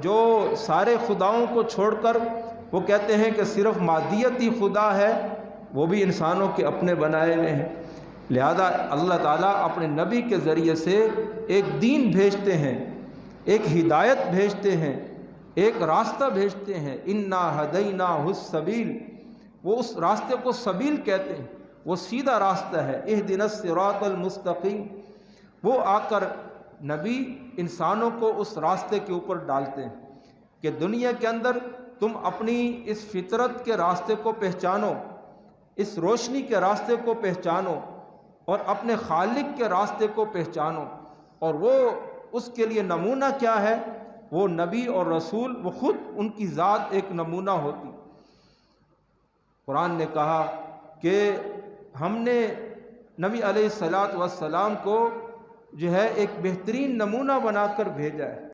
جو سارے خداؤں کو چھوڑ کر وہ کہتے ہیں کہ صرف مادیت ہی خدا ہے، وہ بھی انسانوں کے اپنے بنائے ہوئے ہیں۔ لہذا اللہ تعالیٰ اپنے نبی کے ذریعے سے ایک دین بھیجتے ہیں، ایک ہدایت بھیجتے ہیں، ایک راستہ بھیجتے ہیں۔ انا ہدیناہ السبیل، وہ اس راستے کو سبیل کہتے ہیں، وہ سیدھا راستہ ہے۔ اہدنا الصراط المستقیم، وہ آ کر نبی انسانوں کو اس راستے کے اوپر ڈالتے ہیں کہ دنیا کے اندر تم اپنی اس فطرت کے راستے کو پہچانو، اس روشنی کے راستے کو پہچانو اور اپنے خالق کے راستے کو پہچانو۔ اور وہ اس کے لیے نمونہ کیا ہے؟ وہ نبی اور رسول، وہ خود ان کی ذات ایک نمونہ ہوتی۔ قرآن نے کہا کہ ہم نے نبی علیہ الصلاۃ والسلام کو جو ہے ایک بہترین نمونہ بنا کر بھیجا ہے۔